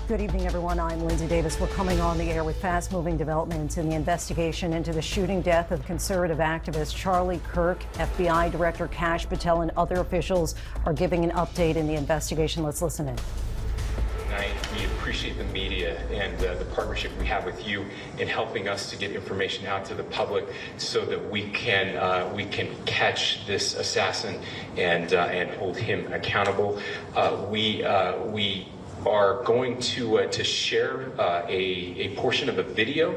Good evening, everyone. I'm Lindsay Davis. We're coming on the air with fast-moving developments in the investigation into the shooting death of conservative activist Charlie Kirk. FBI Director Kash Patel and other officials are giving an update in the investigation. Let's listen in. We appreciate the media and the partnership we have with you in helping us to get information out to the public so that we can catch this assassin and hold him accountable. We are going to share a portion of a video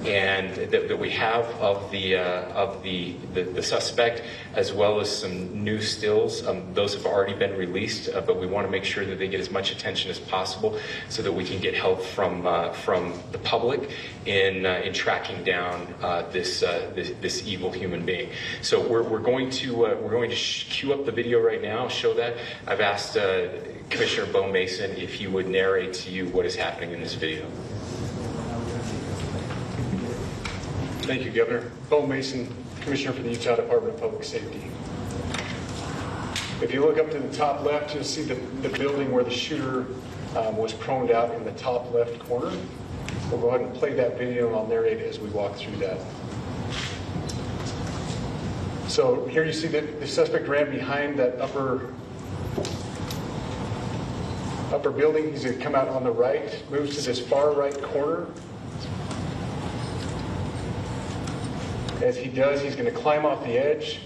and that we have of the suspect, as well as some new stills. Those have already been released, but we want to make sure that they get as much attention as possible so that we can get help from the public in tracking down this evil human being. So we're going to cue up the video right now. Show that. I've asked Commissioner Bo Mason if he would narrate to you what is happening in this video. Thank you, Governor. Bo Mason, Commissioner for the Utah Department of Public Safety. If you look up to the top left, you'll see the building where the shooter was proned out in the top left corner. We'll go ahead and play that video and I'll narrate as we walk through that. So here you see that the suspect ran behind that upper building. He's going to come out on the right, moves to this far right corner. As he does, he's going to climb off the edge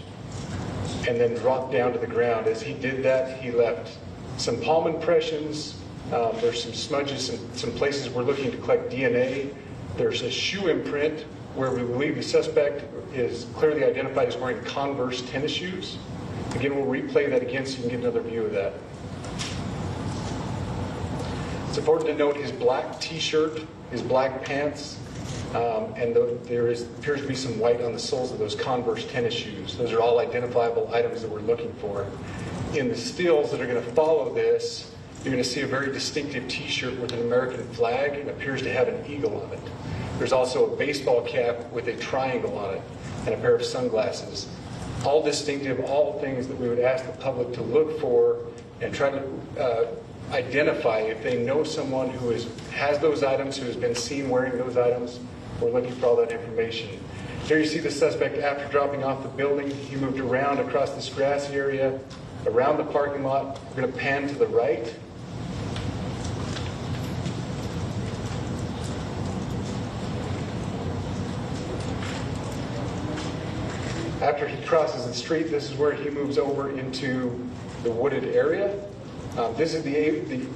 and then drop down to the ground. As he did that, he left some palm impressions. There's some smudges, some places we're looking to collect DNA. There's a shoe imprint where we believe the suspect is clearly identified as wearing Converse tennis shoes. Again, we'll replay that again so you can get another view of that. It's important to note his black t-shirt, his black pants, and there appears to be some white on the soles of those Converse tennis shoes. Those are all identifiable items that we're looking for. In the stills that are going to follow this, you're going to see a very distinctive t-shirt with an American flag. It appears to have an eagle on it. There's also a baseball cap with a triangle on it and a pair of sunglasses. All distinctive, all things that we would ask the public to look for and try to identify if they know someone who has those items, who has been seen wearing those items. We're looking for all that information. Here you see the suspect after dropping off the building. He moved around across this grassy area, around the parking lot. We're going to pan to the right. After he crosses the street, this is where he moves over into the wooded area. This is the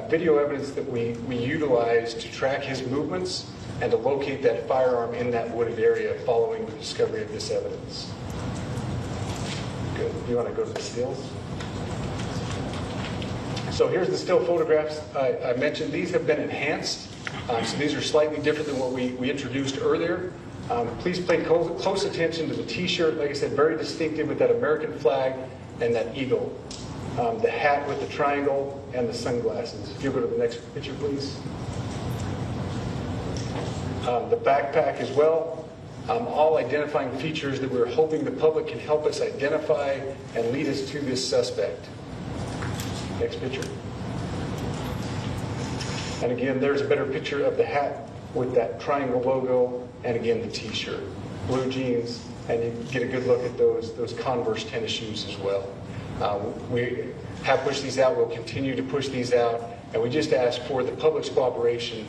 video evidence that we utilize to track his movements and to locate that firearm in that wooded area following the discovery of this evidence. Good. You want to go to the stills? So here's the still photographs I mentioned. These have been enhanced. So these are slightly different than what we introduced earlier. Please pay close attention to the t-shirt. Like I said, very distinctive with that American flag and that eagle. The hat with the triangle and the sunglasses. If you go to the next picture, please. The backpack as well. All identifying features that we're hoping the public can help us identify and lead us to this suspect. Next picture. And again, there's a better picture of the hat with that triangle logo, and again, the t-shirt. Blue jeans, and you get a good look at those Converse tennis shoes as well. We have pushed these out. We'll continue to push these out. And we just ask for the public's cooperation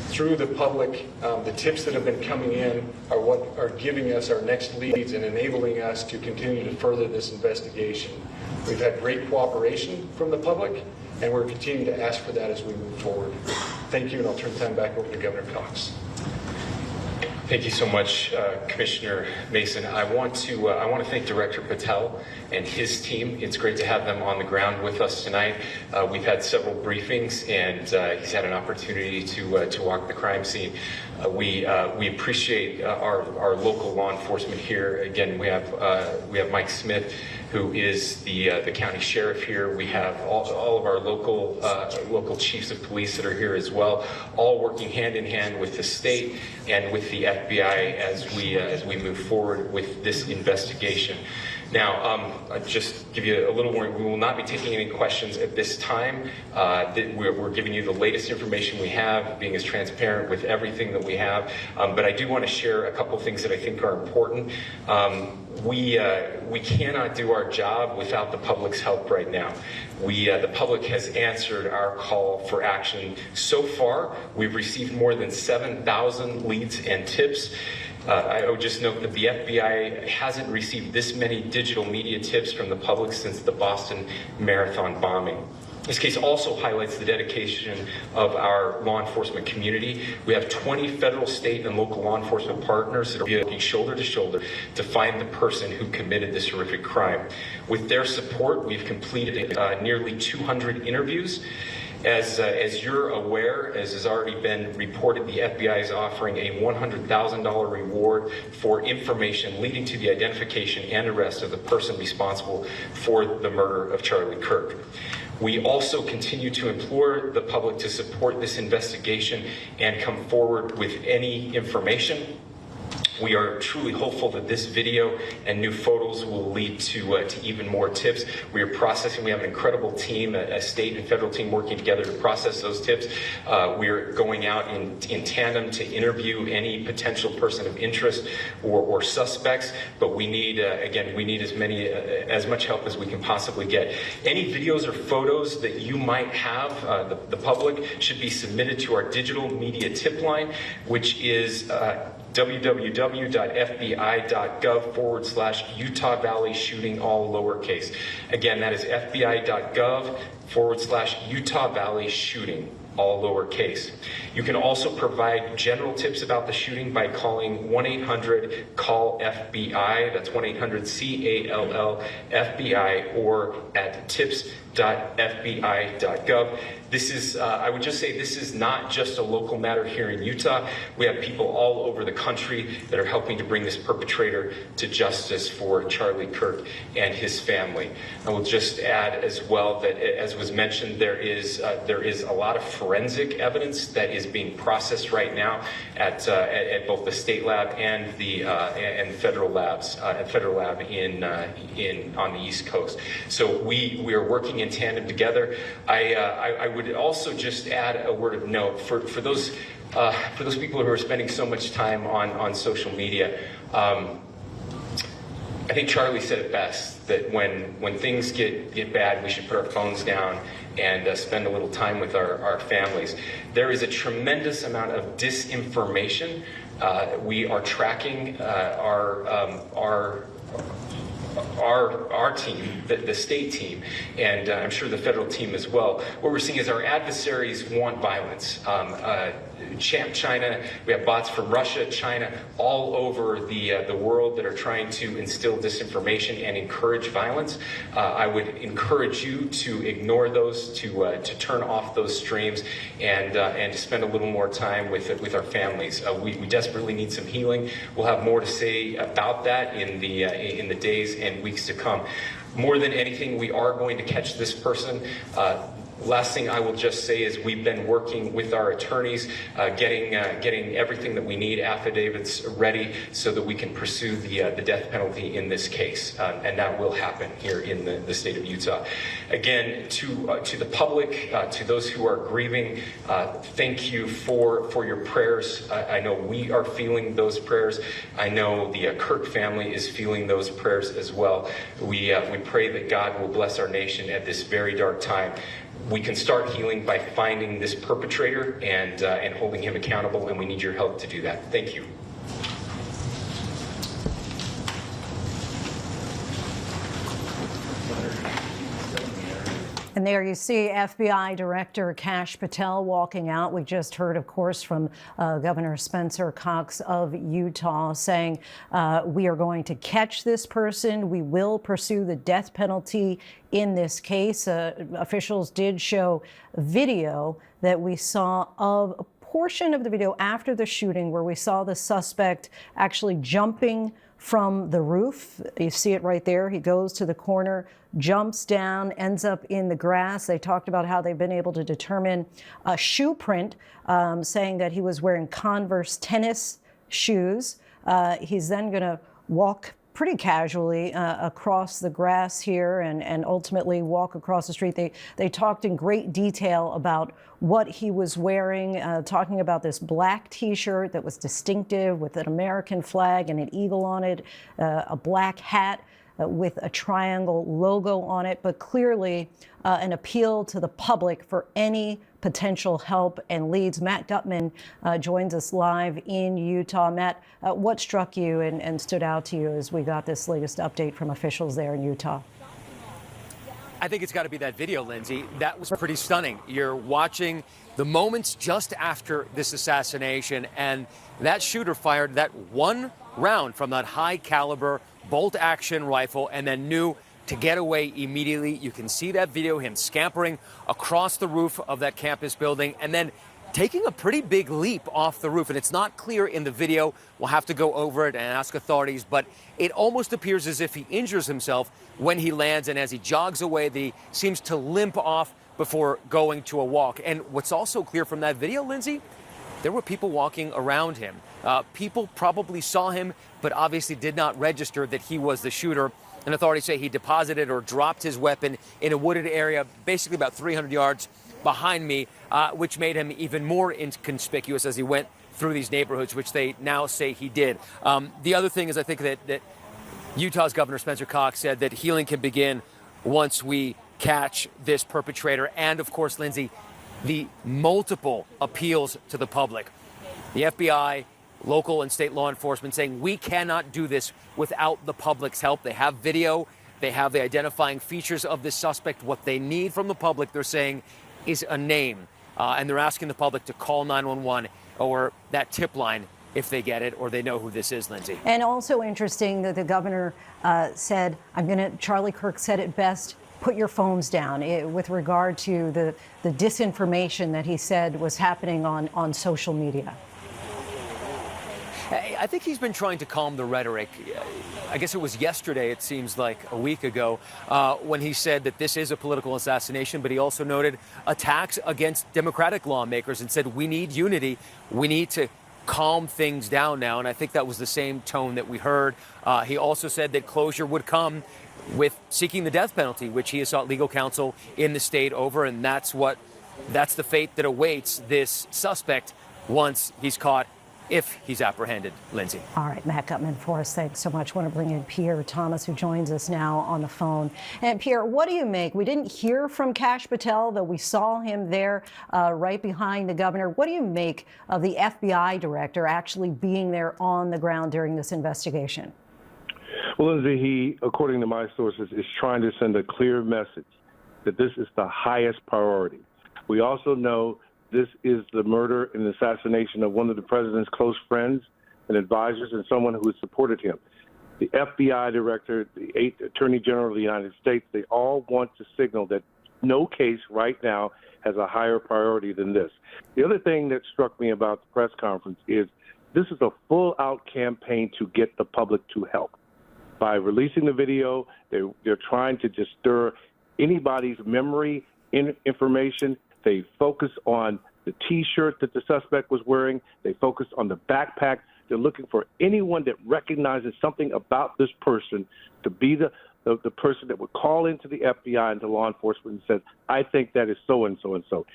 through the public. The tips that have been coming in are what are giving us our next leads and enabling us to continue to further this investigation. We've had great cooperation from the public, and we're continuing to ask for that as we move forward. Thank you, and I'll turn the time back over to Governor Cox. Thank you so much, Commissioner Mason. I want to thank Director Patel and his team. It's great to have them on the ground with us tonight. We've had several briefings, and he's had an opportunity to walk the crime scene. We appreciate our local law enforcement here. Again, we have Mike Smith, who is the county sheriff here. We have all of our local chiefs of police that are here as well, all working hand in hand with the state and with the FBI as we move forward with this investigation. Now, I'll just give you a little warning. We will not be taking any questions at this time. We're giving you the latest information we have, being as transparent with everything that we have. But I do want to share a couple things that I think are important. We cannot do our job without the public's help right now. The public has answered our call for action. So far, we've received more than 7,000 leads and tips. I would just note that the FBI hasn't received this many digital media tips from the public since the Boston Marathon bombing. This case also highlights the dedication of our law enforcement community. We have 20 federal, state, and local law enforcement partners that are working shoulder to shoulder to find the person who committed this horrific crime. With their support, we've completed nearly 200 interviews. As you're aware, as has already been reported, the FBI is offering a $100,000 reward for information leading to the identification and arrest of the person responsible for the murder of Charlie Kirk. We also continue to implore the public to support this investigation and come forward with any information. We are truly hopeful that this video and new photos will lead to even more tips. We are processing. We have an incredible team, a state and federal team working together to process those tips. We are going out in tandem to interview any potential person of interest or suspects. But we need, again, we need as much help as we can possibly get. Any videos or photos that you might have, the public, should be submitted to our digital media tip line, which is www.fbi.gov/Utah Valley shooting, all lowercase. Again, that is fbi.gov/Utah Valley shooting, all lowercase. You can also provide general tips about the shooting by calling 1-800-CALL-FBI. That's 1-800-CALL-FBI, or at tips.fbi.gov. This is, I would just say, this is not just a local matter here in Utah. We have people all over the country that are helping to bring this perpetrator to justice for Charlie Kirk and his family. I will just add as well that, as was mentioned, there is a lot of forensic evidence that is being processed right now at both the state lab and the federal labs, federal lab on the East Coast. So we are working in tandem together. I would also just add a word of note for those people who are spending so much time on social media. I think Charlie said it best, that when things get bad, we should put our phones down and spend a little time with our families. There is a tremendous amount of disinformation. We are tracking our team, the state team, and I'm sure the federal team as well. What we're seeing is our adversaries want violence. China, we have bots from Russia, China, all over the world that are trying to instill disinformation and encourage violence. I would encourage you to ignore those, to turn off those streams, and to spend a little more time with our families. We desperately need some healing. We'll have more to say about that in the days and weeks to come. More than anything, we are going to catch this person. Last thing I will just say is we've been working with our attorneys, getting everything that we need, affidavits ready, so that we can pursue the death penalty in this case, and that will happen here in the state of Utah. Again, to the public, to those who are grieving, thank you for your prayers. I know we are feeling those prayers. I know the Kirk family is feeling those prayers as well. We pray that God will bless our nation at this very dark time. We can start healing by finding this perpetrator and holding him accountable, and we need your help to do that. Thank you. And there you see FBI Director Kash Patel walking out. We just heard, of course, from Governor Spencer Cox of Utah saying, we are going to catch this person. We will pursue the death penalty in this case. Officials did show video that we saw of a portion of the video after the shooting where we saw the suspect actually jumping from the roof. You see it right there. He goes to the corner, jumps down, ends up in the grass. They talked about how they've been able to determine a shoe print, saying that he was wearing Converse tennis shoes. He's then going to walk pretty casually across the grass here and ultimately walk across the street. They talked in great detail about what he was wearing, talking about this black T-shirt that was distinctive with an American flag and an eagle on it, a black hat with a triangle logo on it, but clearly an appeal to the public for any potential help and leads. Matt Gutman joins us live in Utah. Matt, what struck you and stood out to you as we got this latest update from officials there in Utah? I think it's got to be that video, Lindsay. That was pretty stunning. You're watching the moments just after this assassination, and that shooter fired that one round from that high caliber bolt action rifle and then knew to get away immediately. You can see that video, him scampering across the roof of that campus building and then taking a pretty big leap off the roof. And it's not clear in the video. We'll have to go over it and ask authorities, but it almost appears as if he injures himself when he lands, and as he jogs away, he seems to limp off before going to a walk. And what's also clear from that video, Lindsay, there were people walking around him. People probably saw him, but obviously did not register that he was the shooter. And authorities say he deposited or dropped his weapon in a wooded area, basically about 300 yards behind me, which made him even more inconspicuous as he went through these neighborhoods, which they now say he did. The other thing is, I think that Utah's Governor Spencer Cox said that healing can begin once we catch this perpetrator. And of course, Lindsay, the multiple appeals to the public. The FBI, local and state law enforcement saying we cannot do this without the public's help. They have video. They have the identifying features of this suspect. What they need from the public, they're saying, is a name. And they're asking the public to call 911 or that tip line if they get it or they know who this is, Lindsay. And also interesting that the governor said, Charlie Kirk said it best, put your phones down, with regard to the disinformation that he said was happening on social media. I think he's been trying to calm the rhetoric. I guess it was yesterday, it seems like a week ago, when he said that this is a political assassination, but he also noted attacks against Democratic lawmakers and said, we need unity. We need to calm things down now. And I think that was the same tone that we heard. He also said that closure would come with seeking the death penalty, which he has sought legal counsel in the state over. And that's the fate that awaits this suspect once he's caught, if he's apprehended, Lindsay. All right, Matt Gutman for us. Thanks so much. I want to bring in Pierre Thomas, who joins us now on the phone. And Pierre, what do you make? We didn't hear from Kash Patel, though we saw him there right behind the governor. What do you make of the FBI director actually being there on the ground during this investigation? Well, Lindsay, he, according to my sources, is trying to send a clear message that this is the highest priority. We also know this is the murder and assassination of one of the president's close friends and advisors and someone who has supported him. The FBI director, the Attorney General of the United States, they all want to signal that no case right now has a higher priority than this. The other thing that struck me about the press conference is this is a full-out campaign to get the public to help. By releasing the video, they're trying to just stir anybody's memory information. They focus on the T-shirt that the suspect was wearing. They focus on the backpack. They're looking for anyone that recognizes something about this person to be the person that would call into the FBI and to law enforcement and says, I think that is so-and-so and so.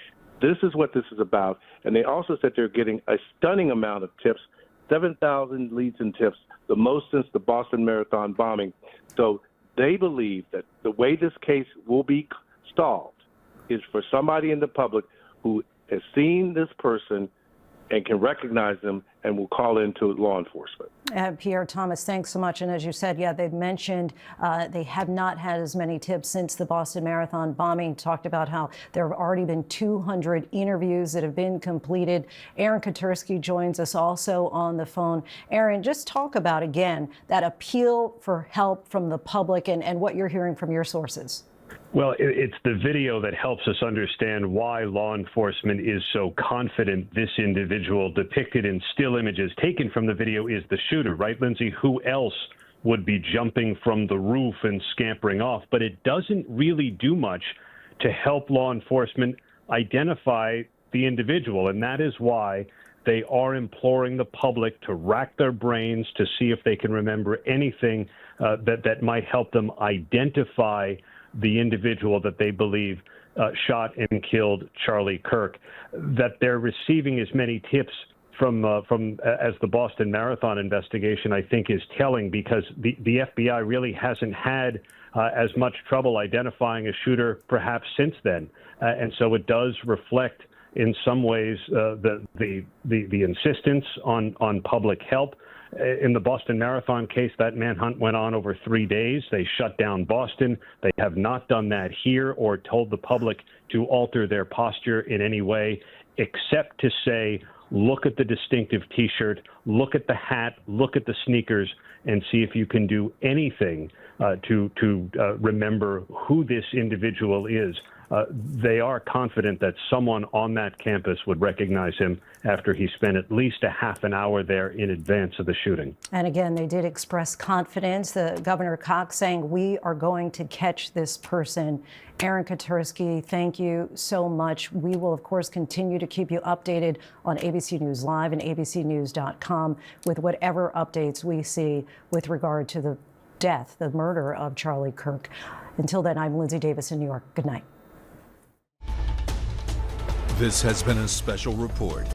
This is what this is about. And they also said they're getting a stunning amount of tips, 7,000 leads and tips, the most since the Boston Marathon bombing. So they believe that the way this case will be stalled is for somebody in the public who has seen this person and can recognize them and will call into law enforcement. Pierre Thomas, thanks so much. And as you said, yeah, they've mentioned they have not had as many tips since the Boston Marathon bombing. Talked about how there have already been 200 interviews that have been completed. Aaron Katursky joins us also on the phone. Aaron, just talk about, again, that appeal for help from the public and what you're hearing from your sources. Well, it's the video that helps us understand why law enforcement is so confident this individual depicted in still images taken from the video is the shooter, right, Lindsay? Who else would be jumping from the roof and scampering off? But it doesn't really do much to help law enforcement identify the individual, and that is why They are imploring the public to rack their brains to see if they can remember anything that might help them identify the individual that they believe shot and killed Charlie Kirk. That they're receiving as many tips from as the Boston Marathon investigation, I think, is telling, because the FBI really hasn't had as much trouble identifying a shooter perhaps since then, and so it does reflect in some ways the insistence on public help. In the Boston Marathon case, that manhunt went on over 3 days. They shut down Boston. They have not done that here or told the public to alter their posture in any way, except to say, look at the distinctive T-shirt, look at the hat, look at the sneakers, and see if you can do anything to remember who this individual is. They are confident that someone on that campus would recognize him after he spent at least a half an hour there in advance of the shooting. And again, they did express confidence. The Governor Cox saying, we are going to catch this person. Aaron Katersky, thank you so much. We will, of course, continue to keep you updated on ABC News Live and abcnews.com with whatever updates we see with regard to the death, the murder of Charlie Kirk. Until then, I'm Lindsay Davis in New York. Good night. This has been a special report